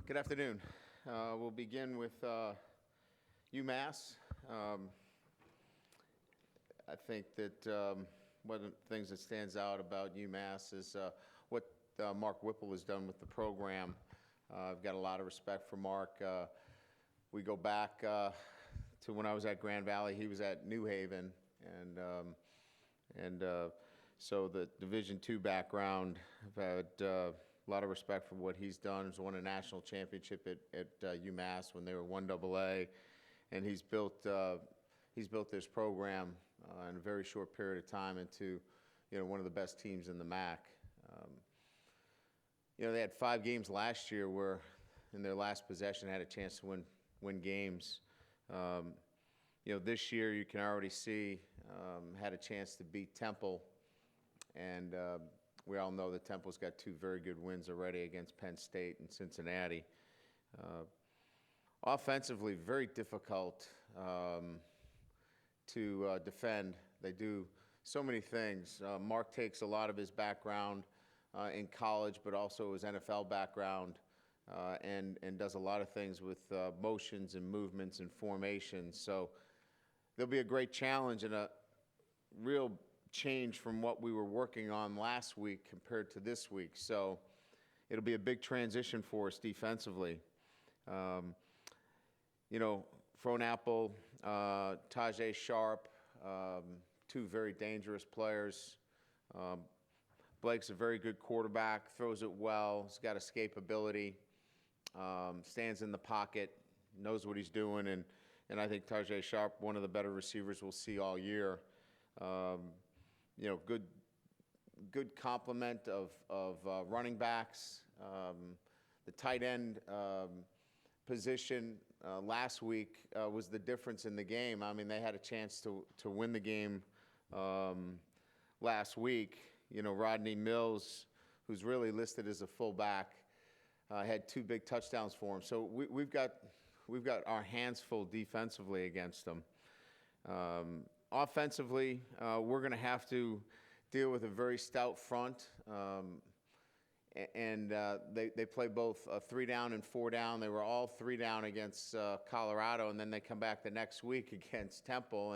Good afternoon. We'll begin with UMass. I think that one of the things that stands out about UMass is what Mark Whipple has done with the program. I've got a lot of respect for Mark. We go back to when I was at Grand Valley. He was at New Haven, and so the Division II background. I've had a lot of respect for what he's done. He's won a national championship at UMass when they were 1AA, and he's built this program in a very short period of time into one of the best teams in the MAC. They had 5 games last year where in their last possession had a chance to win games. This year you can already see had a chance to beat Temple, and we all know that Temple's got 2 very good wins already against Penn State and Cincinnati. Offensively, very difficult to defend. They do so many things. Mark takes a lot of his background in college, but also his NFL background, and does a lot of things with motions and movements and formations. So there'll be a great challenge and a real change from what we were working on last week compared to this week. So it'll be a big transition for us defensively. Fronapple, Tajay Sharp, 2 very dangerous players. Blake's a very good quarterback, throws it well, he's got escapability, stands in the pocket, knows what he's doing, and I think Tajay Sharp, one of the better receivers we'll see all year. Good complement of running backs. The tight end position last week was the difference in the game. I mean, they had a chance to win the game last week. Rodney Mills, who's really listed as a fullback, had 2 big touchdowns for him. So we've got our hands full defensively against them. Offensively, we're going to have to deal with a very stout front, and they play both 3 down and 4 down. They were all 3 down against Colorado, and then they come back the next week against Temple,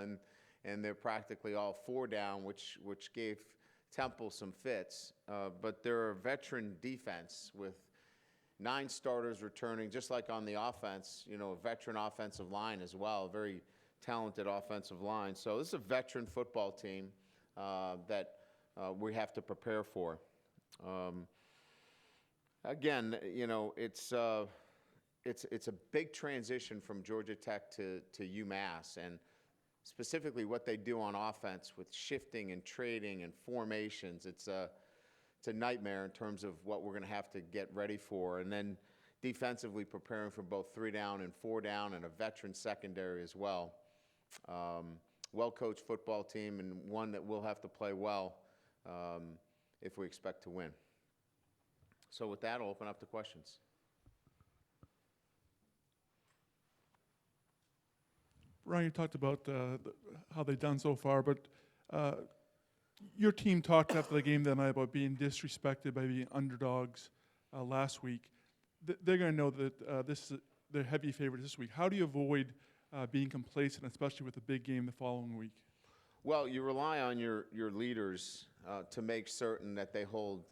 and they're practically all 4 down, which gave Temple some fits. But they're a veteran defense with 9 starters returning, just like on the offense, a veteran offensive line as well, a very talented offensive line. So this is a veteran football team that we have to prepare for. Again, it's a big transition from Georgia Tech to UMass, and specifically what they do on offense with shifting and trading and formations. It's a nightmare in terms of what we're going to have to get ready for. And then defensively preparing for both 3 down and 4 down, and a veteran secondary as well. Well-coached football team, and one that will have to play well if we expect to win. So with that, I'll open up to questions. Ryan, you talked about how they've done so far, but your team talked after the game that night about being disrespected by being underdogs last week. They're going to know that this is their heavy favorite this week. How do you avoid being complacent, especially with a big game the following week? Well, you rely on your leaders to make certain that they hold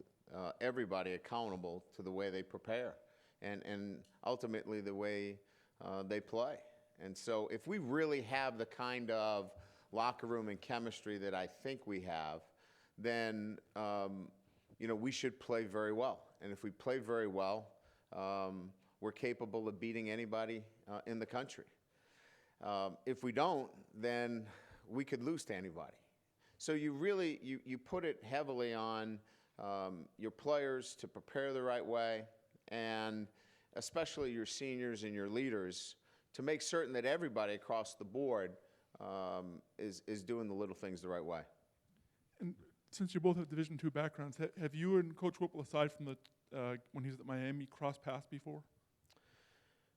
everybody accountable to the way they prepare and ultimately the way they play. And so if we really have the kind of locker room and chemistry that I think we have, then we should play very well. And if we play very well, we're capable of beating anybody in the country. If we don't, then we could lose to anybody. So you really you put it heavily on your players to prepare the right way, and especially your seniors and your leaders to make certain that everybody across the board is doing the little things the right way. And since you both have Division II backgrounds, have you and Coach Whipple, aside from when he was at Miami, crossed paths before?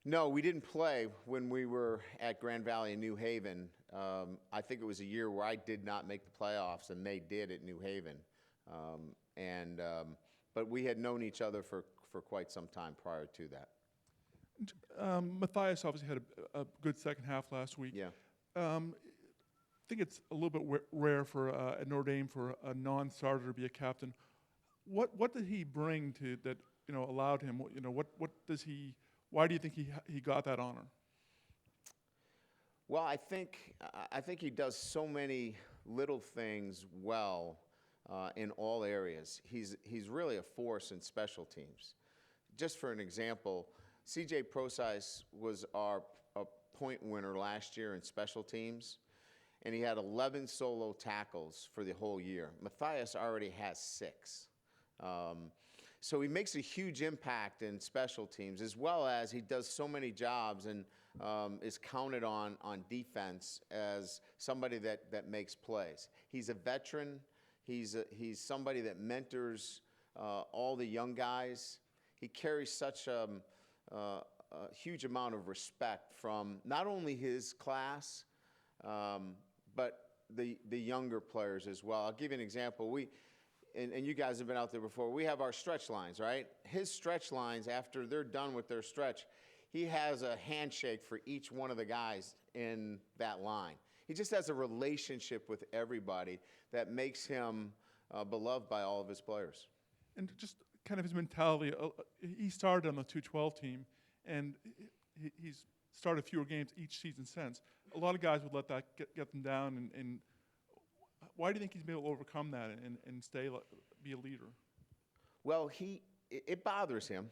No, we didn't play when we were at Grand Valley and New Haven. I think it was a year where I did not make the playoffs, and they did at New Haven. But we had known each other for quite some time prior to that. Matthias obviously had a good second half last week. Yeah. I think it's a little bit rare for at Notre Dame for a non-starter to be a captain. What did he bring to that? Allowed him. What does he? Why do you think he got that honor? Well, I think he does so many little things well in all areas. He's really a force in special teams. Just for an example, C.J. Prosise was a point winner last year in special teams, and he had 11 solo tackles for the whole year. Matthias already has 6. So he makes a huge impact in special teams, as well as he does so many jobs and is counted on defense as somebody that makes plays. He's a veteran. He's somebody that mentors all the young guys. He carries such a huge amount of respect from not only his class, but the younger players as well. I'll give you an example. And you guys have been out there before. We have our stretch lines, right? His stretch lines, after they're done with their stretch, he has a handshake for each one of the guys in that line. He just has a relationship with everybody that makes him beloved by all of his players. And just kind of his mentality. He started on the 212 team, and he's started fewer games each season since. A lot of guys would let that get them down. And why do you think he's been able to overcome that and be a leader? Well, it bothers him.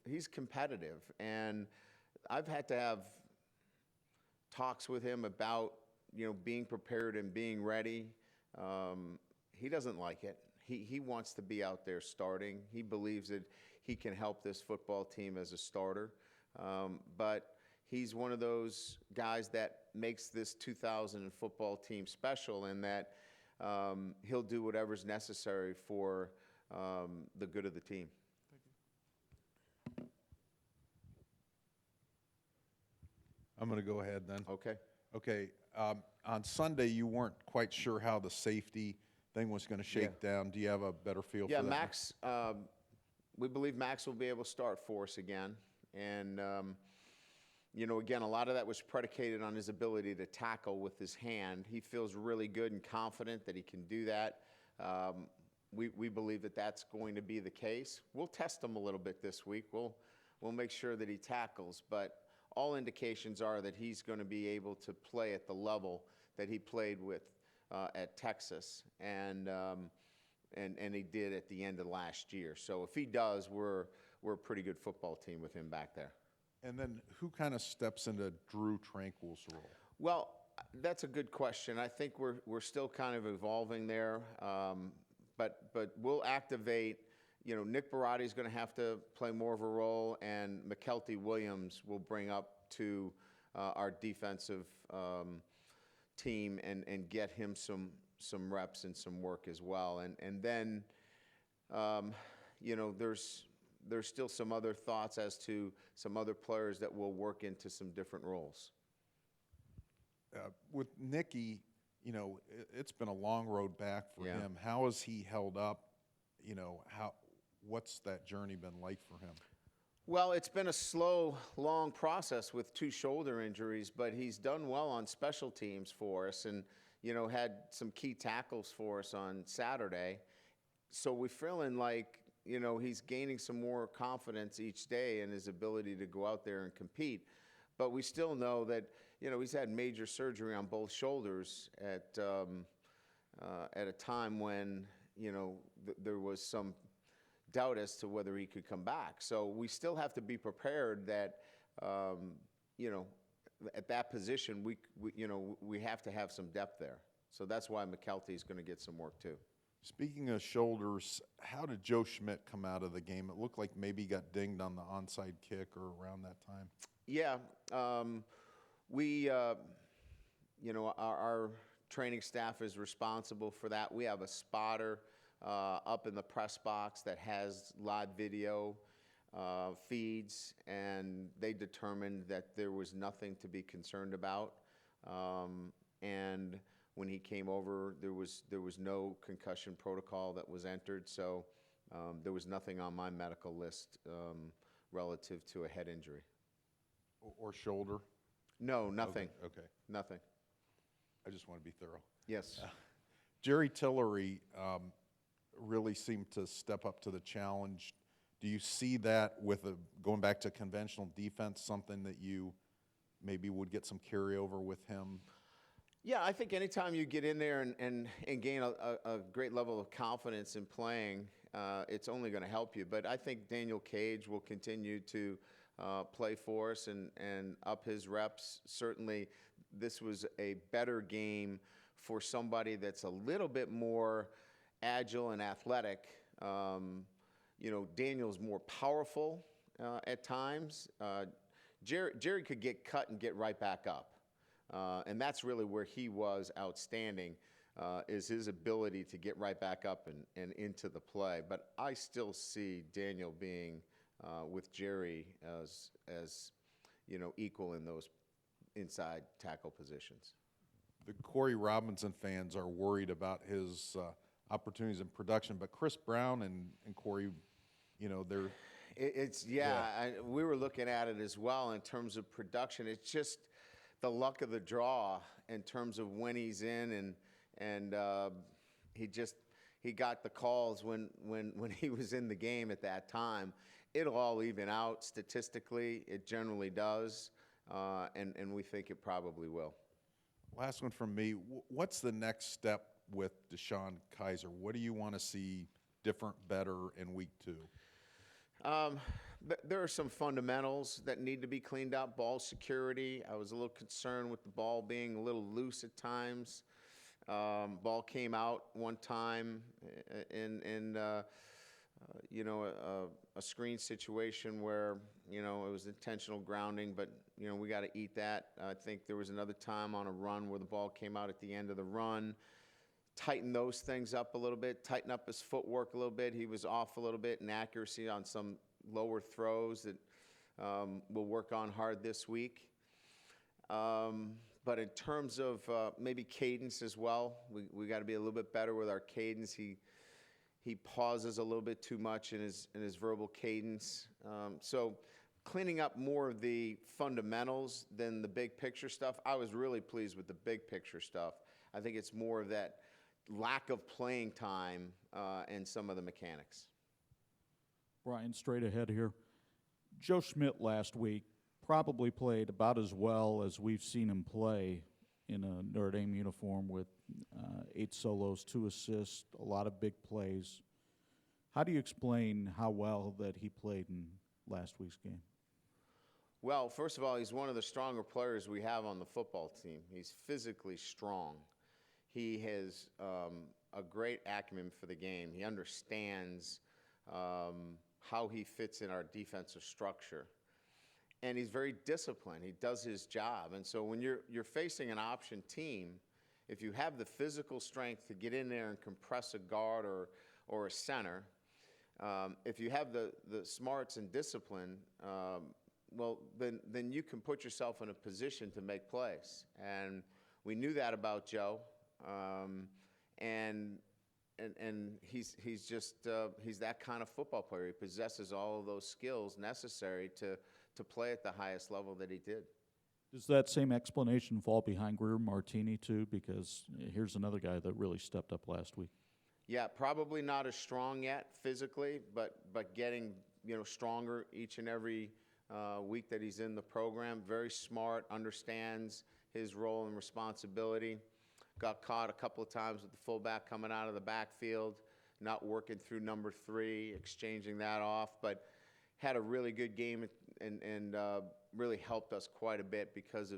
He's competitive, and I've had to have talks with him about being prepared and being ready. He doesn't like it. He wants to be out there starting. He believes that he can help this football team as a starter, but he's one of those guys that makes this 2000 football team special, in that he'll do whatever's necessary for the good of the team. I'm going to go ahead then. Okay. Okay. On Sunday, you weren't quite sure how the safety thing was going to shake down. Do you have a better feel for that? Yeah, Max, we believe Max will be able to start for us again. And, again, a lot of that was predicated on his ability to tackle with his hand. He feels really good and confident that he can do that. We believe that that's going to be the case. We'll test him a little bit this week. We'll make sure that he tackles. But all indications are that he's going to be able to play at the level that he played with at Texas, and he did at the end of last year. So if he does, we're a pretty good football team with him back there. And then who kind of steps into Drew Tranquil's role? Well, that's a good question. I think we're still kind of evolving there, but we'll activate. Nick Barati's going to have to play more of a role, and McKelty Williams will bring up to our defensive team and get him some reps and some work as well. And then, there's still some other thoughts as to some other players that will work into some different roles. With Nicky, it's been a long road back for him. How has he held up? What's that journey been like for him? Well, it's been a slow, long process with 2 shoulder injuries, but he's done well on special teams for us, and had some key tackles for us on Saturday. So we're feeling like he's gaining some more confidence each day in his ability to go out there and compete. But we still know that he's had major surgery on both shoulders at a time when there was some doubt as to whether he could come back. So we still have to be prepared that at that position we have to have some depth there. So that's why McKelty is going to get some work too. Speaking of shoulders, how did Joe Schmidt come out of the game? It looked like maybe he got dinged on the onside kick or around that time. Yeah, our training staff is responsible for that. We have a spotter up in the press box that has live video feeds, and they determined that there was nothing to be concerned about. And when he came over, there was no concussion protocol that was entered, so there was nothing on my medical list relative to a head injury. Or shoulder? No, nothing, Okay. nothing. I just want to be thorough. Yes. Jerry Tillery really seemed to step up to the challenge. Do you see that with going back to conventional defense, something that you maybe would get some carryover with him? Yeah, I think anytime you get in there and gain a great level of confidence in playing, it's only going to help you. But I think Daniel Cage will continue to play for us and up his reps. Certainly, this was a better game for somebody that's a little bit more agile and athletic. Daniel's more powerful at times. Jerry could get cut and get right back up. And that's really where he was outstanding, is his ability to get right back up and into the play. But I still see Daniel being with Jerry as equal in those inside tackle positions. The Corey Robinson fans are worried about his opportunities in production, but Chris Brown and Corey, they're... We were looking at it as well in terms of production. It's just the luck of the draw in terms of when he's in, and he got the calls when he was in the game at that time. It'll all even out statistically. It generally does, and we think it probably will. Last one from me. What's the next step with Deshaun Kaiser? What do you want to see different, better in week 2? There are some fundamentals that need to be cleaned up. Ball security. I was a little concerned with the ball being a little loose at times. Ball came out one time in a screen situation where it was intentional grounding, but we got to eat that. I think there was another time on a run where the ball came out at the end of the run. Tighten those things up a little bit. Tighten up his footwork a little bit. He was off a little bit in accuracy on some lower throws that we'll work on hard this week. But in terms of maybe cadence as well, we got to be a little bit better with our cadence. He pauses a little bit too much in his verbal cadence. So cleaning up more of the fundamentals than the big picture stuff. I was really pleased with the big picture stuff. I think it's more of that lack of playing time and some of the mechanics. Brian, straight ahead here. Joe Schmidt last week probably played about as well as we've seen him play in a Notre Dame uniform with 8 solos, 2 assists, a lot of big plays. How do you explain how well that he played in last week's game? Well, first of all, he's one of the stronger players we have on the football team. He's physically strong. He has a great acumen for the game. He understands how he fits in our defensive structure. And he's very disciplined. He does his job. And so when you're facing an option team, if you have the physical strength to get in there and compress a guard or a center, if you have the smarts and discipline, then you can put yourself in a position to make plays. And we knew that about Joe. And he's just he's that kind of football player. He possesses all of those skills necessary to play at the highest level that he did. Does that same explanation fall behind Greer Martini too? Because here's another guy that really stepped up last week. Yeah, probably not as strong yet physically, but getting stronger each and every week that he's in the program. Very smart, understands his role and responsibility. Got caught a couple of times with the fullback coming out of the backfield, not working through number 3, exchanging that off, but had a really good game and really helped us quite a bit because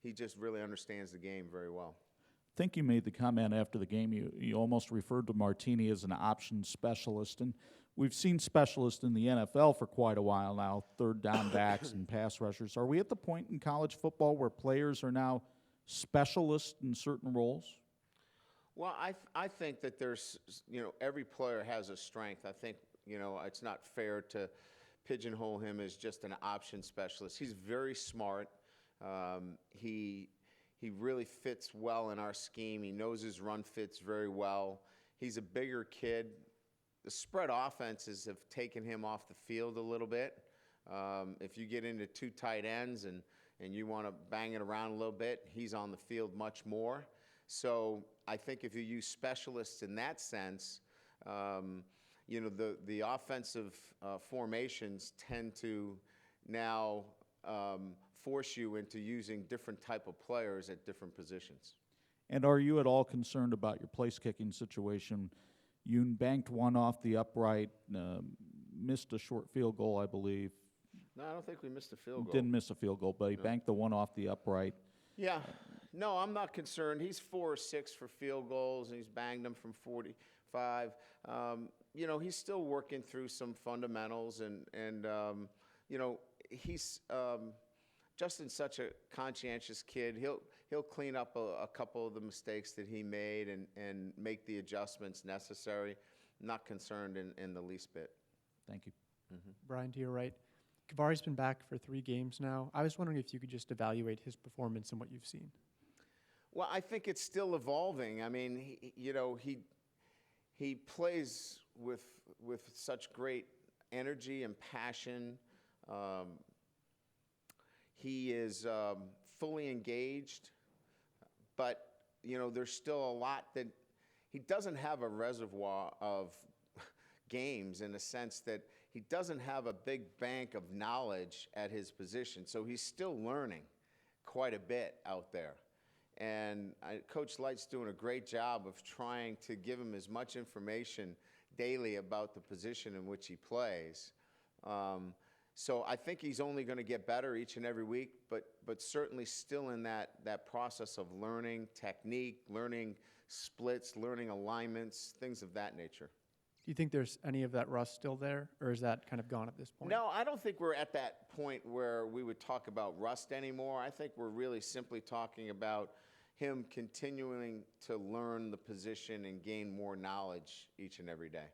he just really understands the game very well. I think you made the comment after the game, you almost referred to Martini as an option specialist, and we've seen specialists in the NFL for quite a while now, third down backs and pass rushers. Are we at the point in college football where players are now specialists in certain roles? Well, I think that there's, every player has a strength. I think, it's not fair to pigeonhole him as just an option specialist. He's very smart. He really fits well in our scheme. He knows his run fits very well. He's a bigger kid. The spread offenses have taken him off the field a little bit. If you get into two tight ends and you want to bang it around a little bit, he's on the field much more. So I think if you use specialists in that sense, the offensive formations tend to now force you into using different type of players at different positions. And are you at all concerned about your place kicking situation? You banked one off the upright, missed a short field goal, I believe. No, I don't think we missed a field goal. Didn't miss a field goal, but he banked the one off the upright. Yeah. No, I'm not concerned. He's 4 or 6 for field goals, and he's banged them from 45. He's still working through some fundamentals, and he's Justin's such a conscientious kid. He'll clean up a couple of the mistakes that he made and make the adjustments necessary. Not concerned in the least bit. Thank you. Brian, to your right, Kavari's been back for 3 games now. I was wondering if you could just evaluate his performance and what you've seen. Well, I think it's still evolving. I mean, he plays with such great energy and passion. He is fully engaged, but there's still a lot that he doesn't have a reservoir of games, in a sense that he doesn't have a big bank of knowledge at his position. So he's still learning quite a bit out there. And Coach Light's doing a great job of trying to give him as much information daily about the position in which he plays. So I think he's only going to get better each and every week, but certainly still in that process of learning technique, learning splits, learning alignments, things of that nature. Do you think there's any of that rust still there, or is that kind of gone at this point? No, I don't think we're at that point where we would talk about rust anymore. I think we're really simply talking about him continuing to learn the position and gain more knowledge each and every day.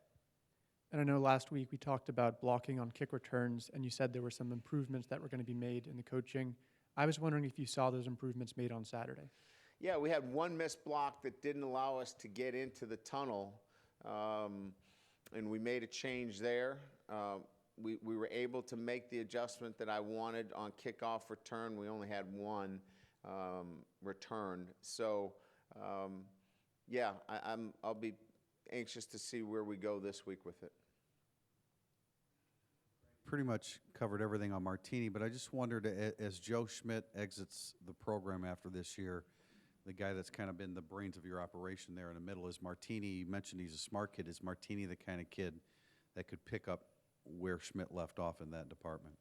And I know last week we talked about blocking on kick returns, and you said there were some improvements that were going to be made in the coaching. I was wondering if you saw those improvements made on Saturday. Yeah, we had one missed block that didn't allow us to get into the tunnel, and we made a change there. We were able to make the adjustment that I wanted on kickoff return. We only had one returned. So, I'll be anxious to see where we go this week with it. Pretty much covered everything on Martini, but I just wondered, as Joe Schmidt exits the program after this year, the guy that's kind of been the brains of your operation there in the middle, is Martini. You mentioned he's a smart kid. Is Martini the kind of kid that could pick up where Schmidt left off in that department?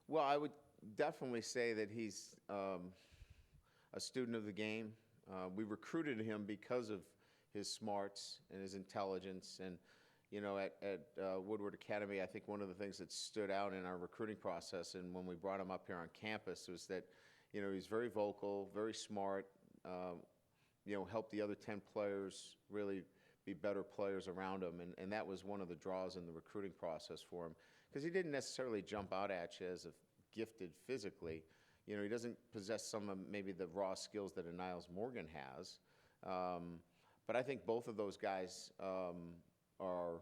Well, I would definitely say that he's a student of the game. We recruited him because of his smarts and his intelligence. And, at Woodward Academy, I think one of the things that stood out in our recruiting process and when we brought him up here on campus was that, he's very vocal, very smart, helped the other 10 players really be better players around him. And that was one of the draws in the recruiting process for him, because he didn't necessarily jump out at you as gifted physically. He doesn't possess some of maybe the raw skills that a Niles Morgan has. But I think both of those guys are,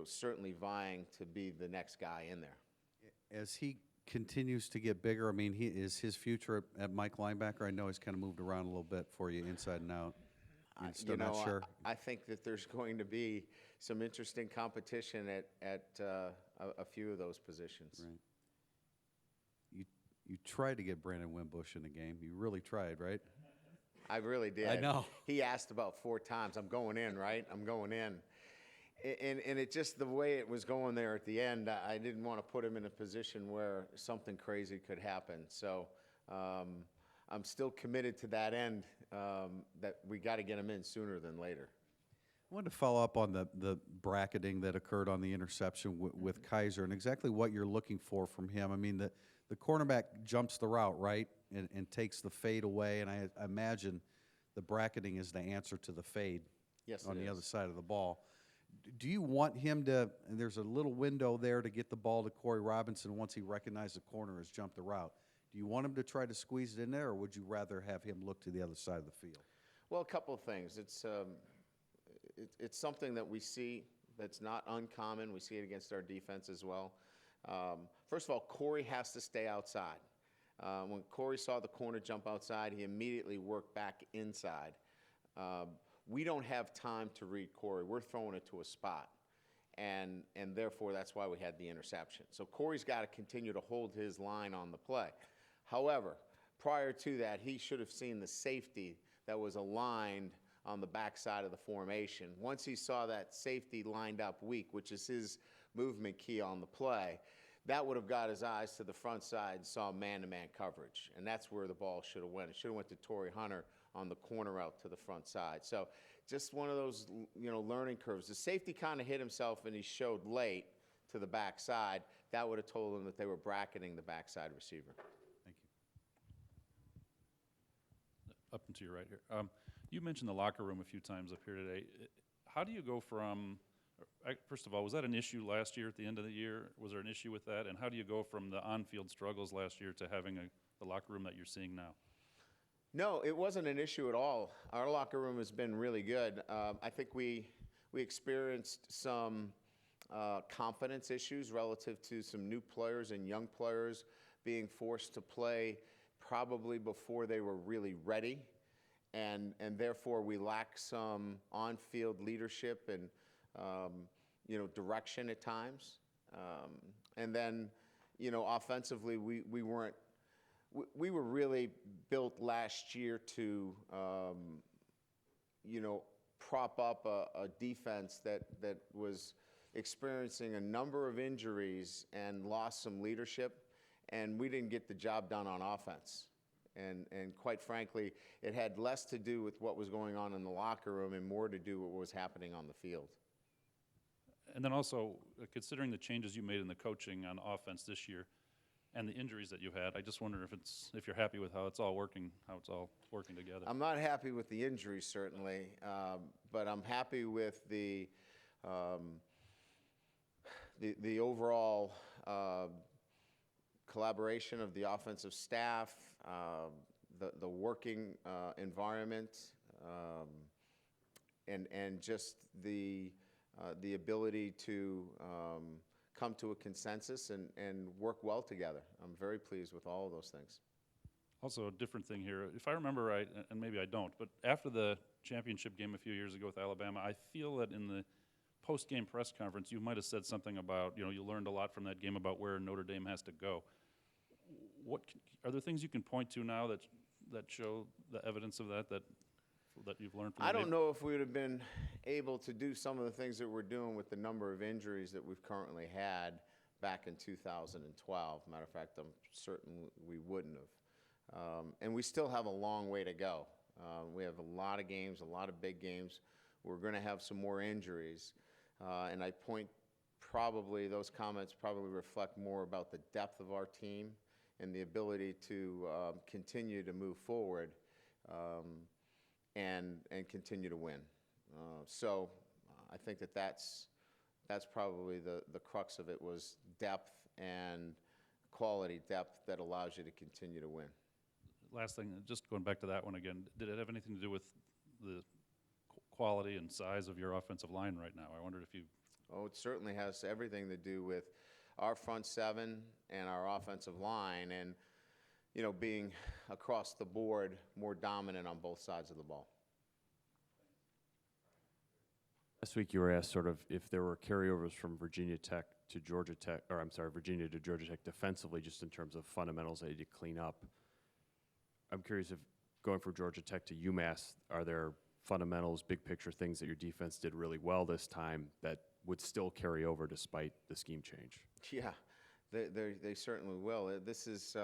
certainly vying to be the next guy in there. As he continues to get bigger, I mean, is his future at Mike linebacker? I know he's kind of moved around a little bit for you inside and out. You're still not sure? I think that there's going to be some interesting competition at a few of those positions. Right. You tried to get Brandon Wimbush in the game. You really tried, right? I really did. I know. He asked about 4 times, I'm going in, right? I'm going in. And it just, the way it was going there at the end, I didn't want to put him in a position where something crazy could happen. So I'm still committed to that end, that we got to get him in sooner than later. I wanted to follow up on the bracketing that occurred on the interception with Kaiser and exactly what you're looking for from him. I mean, the cornerback jumps the route, right, and takes the fade away, and I imagine the bracketing is the answer to the fade. Yes, on it the is. other side of the ball. Do you want him to, and there's a little window there to get the ball to Corey Robinson once he recognizes the corner has jumped the route. Do you want him to try to squeeze it in there, or would you rather have him look to the other side of the field? Well, a couple of things. It's something that we see that's not uncommon. We see it against our defense as well. First of all, Corey has to stay outside. When Corey saw the corner jump outside, he immediately worked back inside. We don't have time to read Corey. We're throwing it to a spot. And therefore, that's why we had the interception. So Corey's got to continue to hold his line on the play. However, prior to that, he should have seen the safety that was aligned on the backside of the formation. Once he saw that safety lined up weak, which is his movement key on the play, that would have got his eyes to the front side and saw man-to-man coverage. And that's where the ball should have went. It should have went to Torrey Hunter on the corner out to the front side. So just one of those, learning curves. The safety kind of hit himself and he showed late to the backside. That would have told him that they were bracketing the backside receiver. Thank you. Up and to your right here. You mentioned the locker room a few times up here today. How do you go from, first of all, was that an issue last year at the end of the year? Was there an issue with that? And how do you go from the on-field struggles last year to having the locker room that you're seeing now? No, it wasn't an issue at all. Our locker room has been really good. I think we experienced some confidence issues relative to some new players and young players being forced to play probably before they were really ready. And therefore, we lack some on-field leadership and, direction at times. And then, offensively, we weren't. We were really built last year to, prop up a defense that was experiencing a number of injuries and lost some leadership, and we didn't get the job done on offense. And quite frankly, it had less to do with what was going on in the locker room and more to do with what was happening on the field. And then also, considering the changes you made in the coaching on offense this year and the injuries that you had, I just wonder if you're happy with how it's all working together. I'm not happy with the injuries, certainly, but I'm happy with the overall collaboration of the offensive staff, the working environment, and just the ability to come to a consensus and work well together. I'm very pleased with all of those things. Also, a different thing here, if I remember right, and maybe I don't, but after the championship game a few years ago with Alabama, I feel that in the post-game press conference, you might have said something about, you learned a lot from that game about where Notre Dame has to go. Are there things you can point to now that show the evidence of that you've learned from? I don't know if we would have been able to do some of the things that we're doing with the number of injuries that we've currently had back in 2012. Matter of fact, I'm certain we wouldn't have. And we still have a long way to go. We have a lot of games, a lot of big games. We're going to have some more injuries. And those comments probably reflect more about the depth of our team and the ability to continue to move forward and continue to win. So I think that's probably the crux of it, was depth and quality depth that allows you to continue to win. Last thing, just going back to that one again, did it have anything to do with the quality and size of your offensive line right now? I wondered if you... Oh, it certainly has everything to do with our front seven and our offensive line and, being across the board more dominant on both sides of the ball. Last week you were asked sort of if there were carryovers from Virginia to Georgia Tech defensively, just in terms of fundamentals that you clean up. I'm curious if going from Georgia Tech to UMass, are there fundamentals, big picture things that your defense did really well this time that would still carry over despite the scheme change? Yeah, they certainly will. This is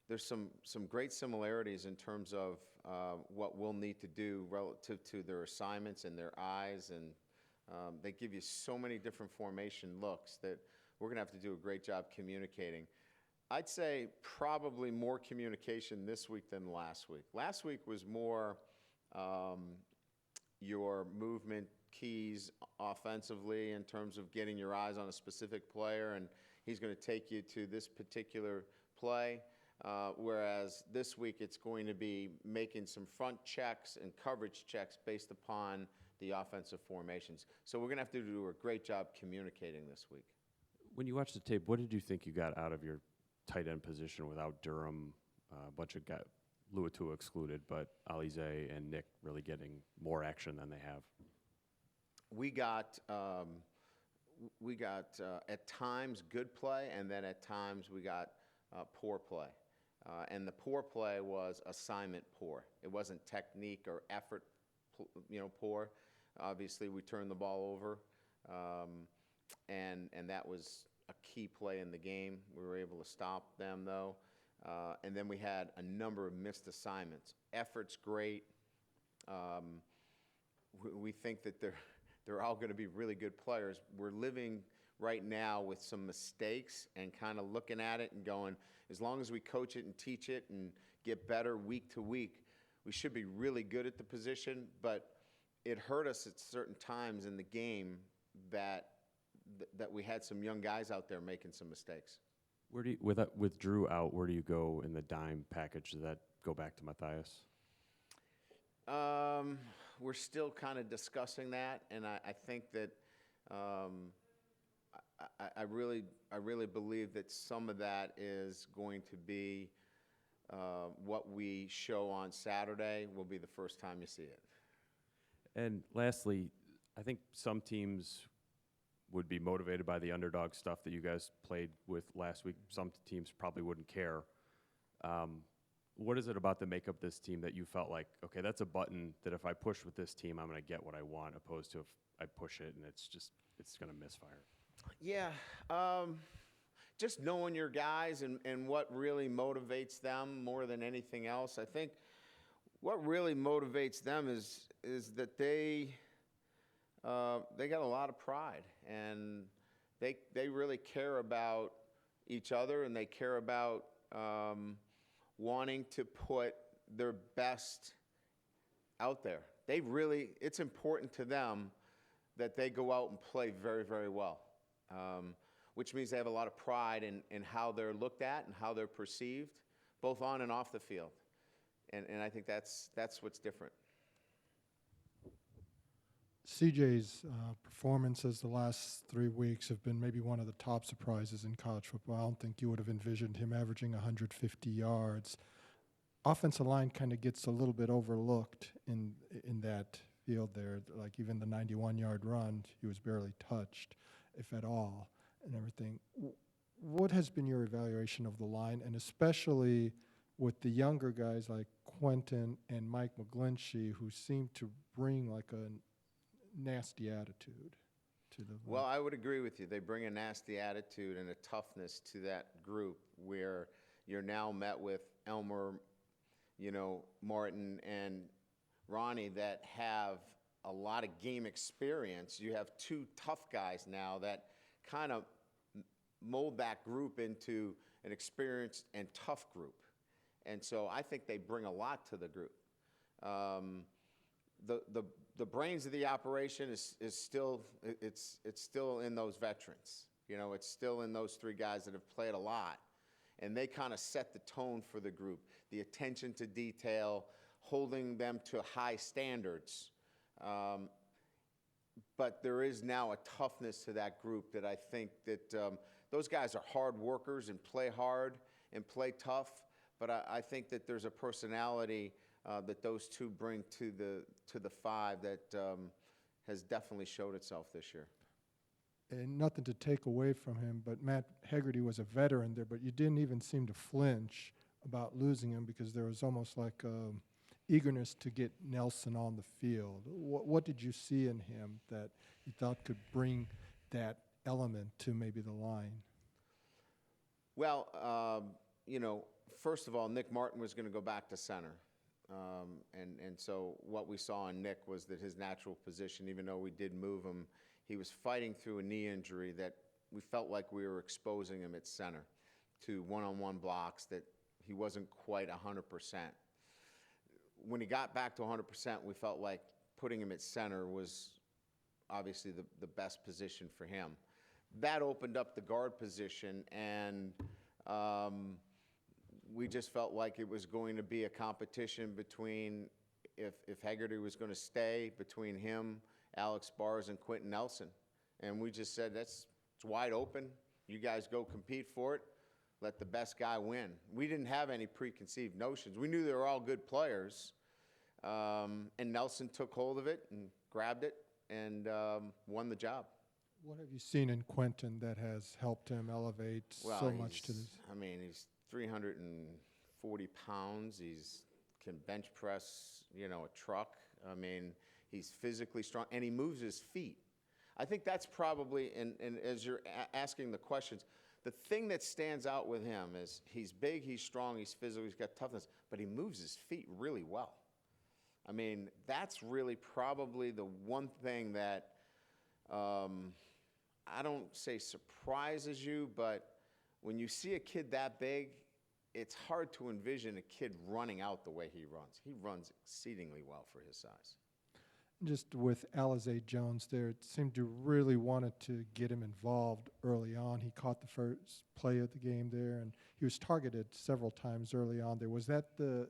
there's some great similarities in terms of what we'll need to do relative to their assignments and their eyes, and they give you so many different formation looks that we're going to have to do a great job communicating. I'd say probably more communication this week than last week. Last week was more your movement keys offensively in terms of getting your eyes on a specific player, and he's going to take you to this particular play. Whereas this week it's going to be making some front checks and coverage checks based upon the offensive formations. So we're going to have to do a great job communicating this week. When you watched the tape, what did you think you got out of your tight end position without Durham, a bunch of guys, Luatua excluded, but Alize and Nick really getting more action than they have? We got at times good play, and then at times we got poor play. And the poor play was assignment poor. It wasn't technique or effort, poor. Obviously, we turned the ball over, and that was a key play in the game. We were able to stop them, though. And then we had a number of missed assignments. Effort's great. We think that they're all going to be really good players. We're living right now with some mistakes and kind of looking at it and going, as long as we coach it and teach it and get better week to week, we should be really good at the position. But it hurt us at certain times in the game that we had some young guys out there making some mistakes. Where do you, with Drew out, where do you go in the dime package? Does that go back to Matthias? We're still kind of discussing that, and I think that I really believe that some of that is going to be what we show on Saturday will be the first time you see it. And lastly, I think some teams would be motivated by the underdog stuff that you guys played with last week. Some teams probably wouldn't care. What is it about the makeup of this team that you felt like, okay, that's a button that if I push with this team, I'm going to get what I want, opposed to if I push it and it's going to misfire? Yeah, just knowing your guys and what really motivates them more than anything else. I think what really motivates them is that they got a lot of pride, and they really care about each other, and they care about wanting to put their best out there. It's important to them that they go out and play very, very well, which means they have a lot of pride in how they're looked at and how they're perceived, both on and off the field. And I think that's what's different. CJ's performances the last 3 weeks have been maybe one of the top surprises in college football. I don't think you would have envisioned him averaging 150 yards. Offensive line kind of gets a little bit overlooked in that field there. Like even the 91-yard run, he was barely touched, if at all, and everything. What has been your evaluation of the line, and especially with the younger guys like Quentin and Mike McGlinchey, who seem to bring like a nasty attitude to the Well, I would agree with you. They bring a nasty attitude and a toughness to that group where you're now met with Elmer, Martin, and Ronnie that have a lot of game experience. You have two tough guys now that kind of mold that group into an experienced and tough group. And so I think they bring a lot to the group. The brains of the operation is still it's still in those veterans. It's still in those three guys that have played a lot, and they kind of set the tone for the group. The attention to detail, holding them to high standards. But there is now a toughness to that group that I think that those guys are hard workers and play hard and play tough. But I think that there's a personality that those two bring to the five that has definitely showed itself this year. And nothing to take away from him, but Matt Hegarty was a veteran there, but you didn't even seem to flinch about losing him because there was almost like eagerness to get Nelson on the field. What did you see in him that you thought could bring that element to maybe the line? Well, first of all, Nick Martin was going to go back to center. And so what we saw in Nick was that his natural position, even though we did move him, he was fighting through a knee injury that we felt like we were exposing him at center to one-on-one blocks that he wasn't quite 100%. When he got back to 100%, we felt like putting him at center was obviously the best position for him. That opened up the guard position, and we just felt like it was going to be a competition between, if Hegarty was going to stay, between him, Alex Bars, and Quentin Nelson. And we just said, it's wide open. You guys go compete for it. Let the best guy win. We didn't have any preconceived notions. We knew they were all good players. And Nelson took hold of it and grabbed it and won the job. What have you seen in Quentin that has helped him elevate so much to this? I mean, he's 340 pounds. He's can bench press, a truck. I mean, he's physically strong, and he moves his feet. I think that's probably, and as you're asking the questions, the thing that stands out with him is he's big, he's strong, he's physical, he's got toughness, but he moves his feet really well. I mean, that's really probably the one thing that I don't say surprises you, but when you see a kid that big, it's hard to envision a kid running out the way he runs. He runs exceedingly well for his size. Just with Alizé Jones there, it seemed to really wanted to get him involved early on. He caught the first play of the game there, and he was targeted several times early on there. Was that the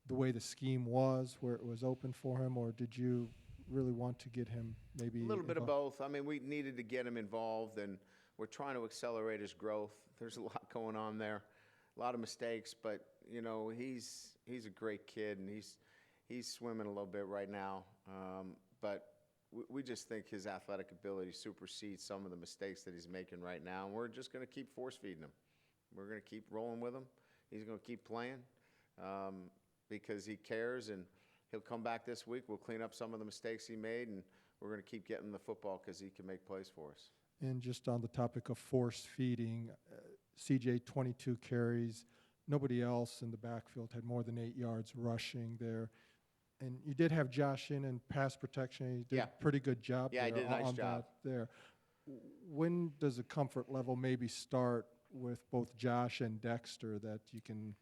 way the scheme was, where it was open for him, or did you really want to get him maybe A little bit of involved? both. I mean, we needed to get him involved, and we're trying to accelerate his growth. There's a lot going on there, a lot of mistakes, but he's a great kid, and he's swimming a little bit right now. But we just think his athletic ability supersedes some of the mistakes that he's making right now, and we're just going to keep force feeding him. We're going to keep rolling with him. He's going to keep playing because he cares, and he'll come back this week. We'll clean up some of the mistakes he made, and we're going to keep getting the football because he can make plays for us. And just on the topic of force feeding, CJ 22 carries. Nobody else in the backfield had more than 8 yards rushing there. And you did have Josh in pass protection. He did a pretty good job Yeah, there he did a nice on job. that there. When does the comfort level maybe start with both Josh and Dexter that you can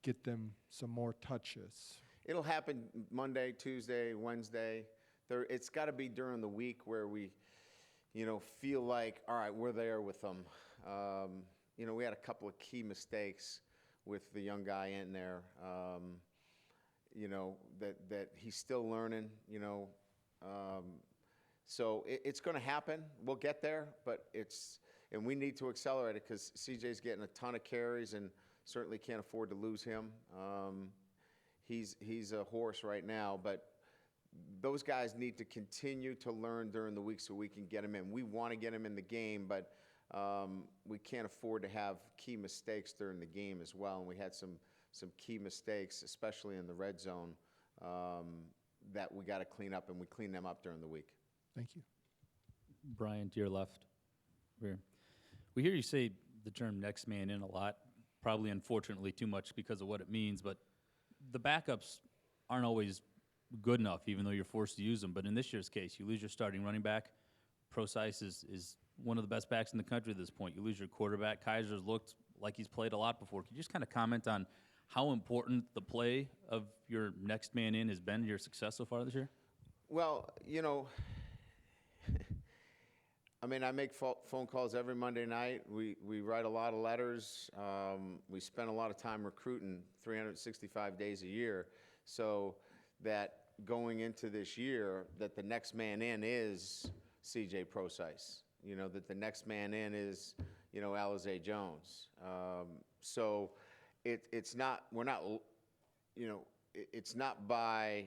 get them some more touches? It'll happen Monday, Tuesday, Wednesday. It's got to be during the week where we, feel like, all right, we're there with them. We had a couple of key mistakes with the young guy in there. That he's still learning. So it's going to happen. We'll get there, but and we need to accelerate it because CJ's getting a ton of carries and certainly can't afford to lose him. He's a horse right now, but those guys need to continue to learn during the week so we can get them in. We want to get them in the game, but we can't afford to have key mistakes during the game as well. And we had some key mistakes, especially in the red zone, that we got to clean up, and we clean them up during the week. Thank you. Brian, to your left. Here. We hear you say the term next man in a lot, probably unfortunately too much because of what it means, but the backups aren't always good enough, even though you're forced to use them. But in this year's case, you lose your starting running back. Prosise is one of the best backs in the country at this point. You lose your quarterback. Kaiser's looked like he's played a lot before. Can you just kind of comment on how important the play of your next man in has been to your success so far this year? Well, I make phone calls every Monday night. We write a lot of letters. We spend a lot of time recruiting 365 days a year. So that going into this year, that the next man in is CJ Prosise. That the next man in is, Alizé Jones. So it's not by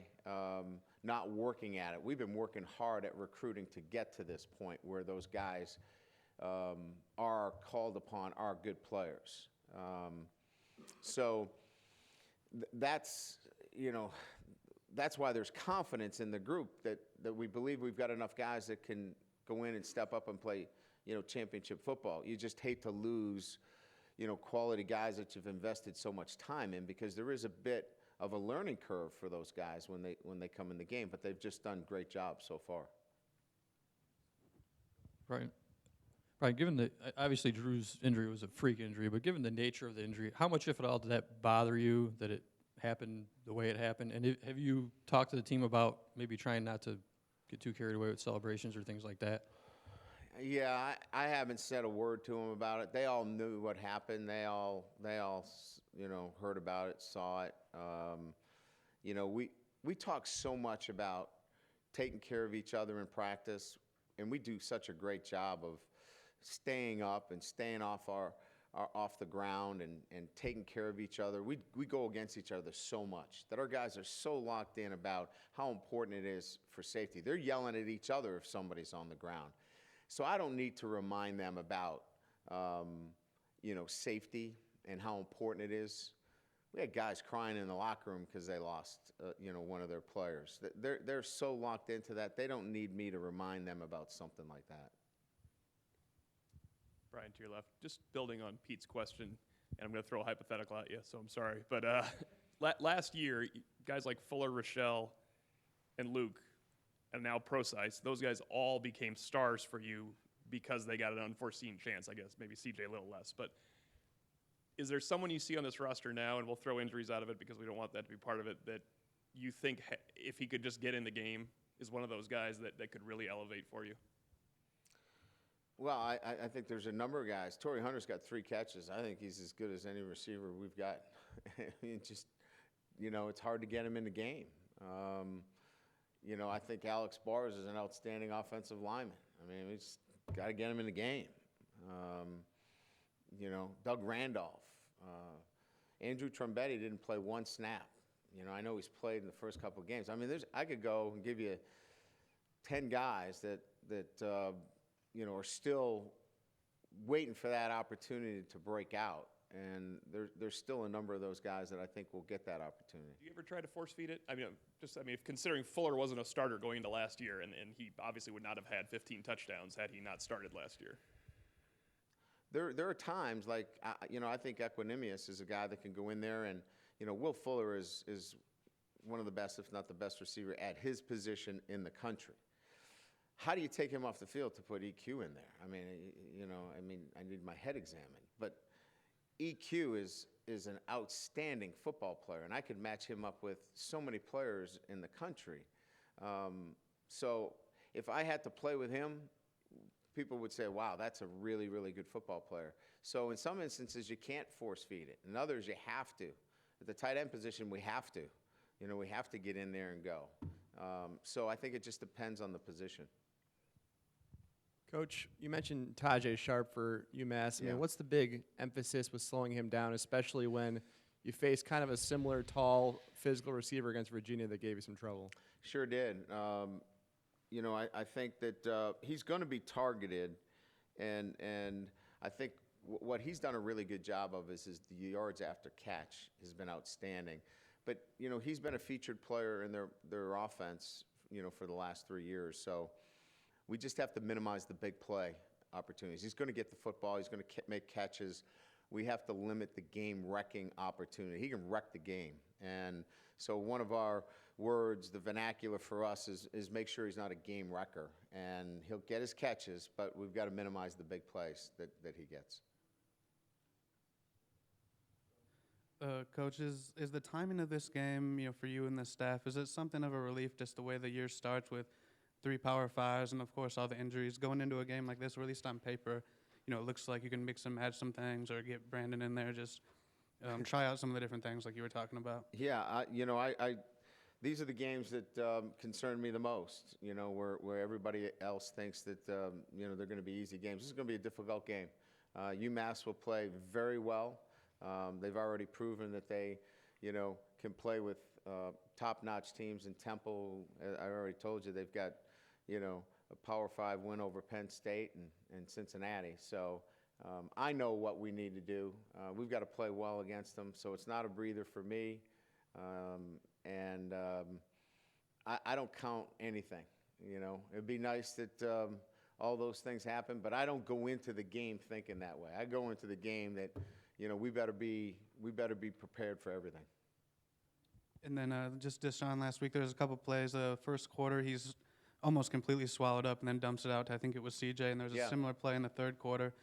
not working at it. We've been working hard at recruiting to get to this point where those guys are called upon, are good players. So that's why there's confidence in the group that we believe we've got enough guys that can go in and step up and play, championship football. You just hate to lose, quality guys that you've invested so much time in, because there is a bit of a learning curve for those guys when they come in the game, but they've just done great jobs so far. Right. Given that obviously Drew's injury was a freak injury, but given the nature of the injury, how much, if at all, did that bother you that it happened the way it happened? And have you talked to the team about maybe trying not to get too carried away with celebrations or things like that? Yeah, I haven't said a word to them about it. They all knew what happened. They all heard about it, saw it. We talk so much about taking care of each other in practice, and we do such a great job of, staying up and staying off the ground and taking care of each other. We go against each other so much that our guys are so locked in about how important it is for safety. They're yelling at each other if somebody's on the ground. So I don't need to remind them about, safety and how important it is. We had guys crying in the locker room because they lost, one of their players. They're so locked into that, they don't need me to remind them about something like that. Brian, to your left, just building on Pete's question, and I'm going to throw a hypothetical at you, so I'm sorry. But last year, guys like Fuller, Rochelle, and Luke, and now Procyse, those guys all became stars for you because they got an unforeseen chance, I guess. Maybe CJ a little less. But is there someone you see on this roster now, and we'll throw injuries out of it because we don't want that to be part of it, that you think if he could just get in the game is one of those guys that could really elevate for you? Well, I think there's a number of guys. Torrey Hunter's got 3 catches. I think he's as good as any receiver we've got. It's hard to get him in the game. I think Alex Bars is an outstanding offensive lineman. I mean, we just got to get him in the game. Doug Randolph. Andrew Trombetti didn't play 1 snap. I know he's played in the first couple of games. I mean, I could go and give you 10 guys that are still waiting for that opportunity to break out. And there's still a number of those guys that I think will get that opportunity. Do you ever try to force feed it? If considering Fuller wasn't a starter going into last year, and he obviously would not have had 15 touchdowns had he not started last year. There are times like, I think Equanimous is a guy that can go in there and, Will Fuller is one of the best, if not the best receiver at his position in the country. How do you take him off the field to put EQ in there? I need my head examined. But EQ is an outstanding football player, and I could match him up with so many players in the country. So if I had to play with him, people would say, wow, that's a really, really good football player. So in some instances, you can't force feed it. In others, you have to. At the tight end position, we have to. We have to get in there and go. So I think it just depends on the position. Coach, you mentioned Tajay Sharp for UMass. Yeah. What's the big emphasis with slowing him down, especially when you face kind of a similar tall, physical receiver against Virginia that gave you some trouble? Sure did. I think that he's going to be targeted, and I think what he's done a really good job of is the yards after catch has been outstanding. But, he's been a featured player in their offense, for the last 3 years. So we just have to minimize the big play opportunities. He's going to get the football. He's going to make catches. We have to limit the game-wrecking opportunity. He can wreck the game. And so one of our words, the vernacular for us, is make sure he's not a game wrecker. And he'll get his catches, but we've got to minimize the big plays that he gets. Coach, is the timing of this game, for you and the staff, is it something of a relief just the way the year starts with 3 Power Fives and, of course, all the injuries going into a game like this, or at least on paper, it looks like you can mix and match some things or get Brandon in there, just try out some of the different things like you were talking about? Yeah, these are the games that concern me the most, where everybody else thinks that, they're going to be easy games. This is going to be a difficult game. UMass will play very well. They've already proven that they, can play with top-notch teams in Temple. I already told you they've got, a Power 5 win over Penn State and Cincinnati. So I know what we need to do. We've got to play well against them, so it's not a breather for me. I don't count anything, It'd be nice that all those things happen, but I don't go into the game thinking that way. I go into the game that, we better be prepared for everything. And then just Deshaun last week, there was a couple plays. First quarter, he's almost completely swallowed up and then dumps it out to, I think it was CJ, and there's a similar play in the third quarter.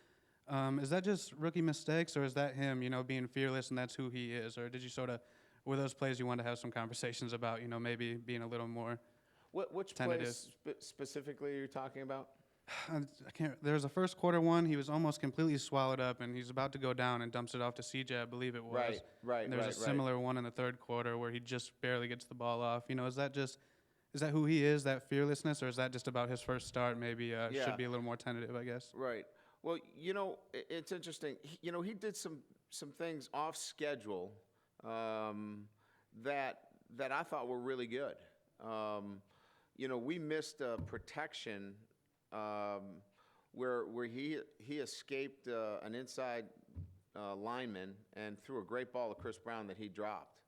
Is that just rookie mistakes, or is that him, being fearless and that's who he is? Or did you were those plays you wanted to have some conversations about, maybe being a little more Which tentative? plays specifically are you talking about? I can't. There was a first quarter one. He was almost completely swallowed up, and he's about to go down and dumps it off to CJ, I believe it was. Right. And there's a similar one in the third quarter where he just barely gets the ball off. Is that who he is, that fearlessness, or is that just about his first start? Maybe should be a little more tentative, I guess. Right. Well, you know, it's interesting. You know, he did some things off schedule that I thought were really good. You know, we missed a protection where he escaped an inside lineman and threw a great ball to Chris Brown that he dropped,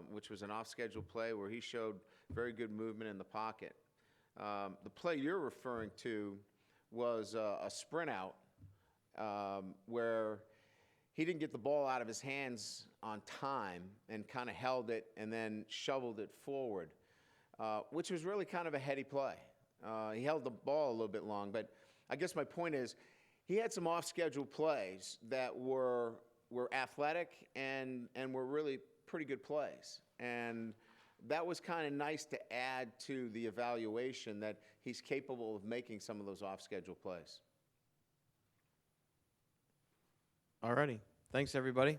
which was an off-schedule play where he showed very good movement in the pocket. The play you're referring to was a sprint out where he didn't get the ball out of his hands on time and kind of held it and then shoveled it forward, which was really kind of a heady play. He held the ball a little bit long, but I guess my point is he had some off-schedule plays that were athletic and were really pretty good plays. And that was kind of nice to add to the evaluation that he's capable of making some of those off-schedule plays. All righty. Thanks, everybody.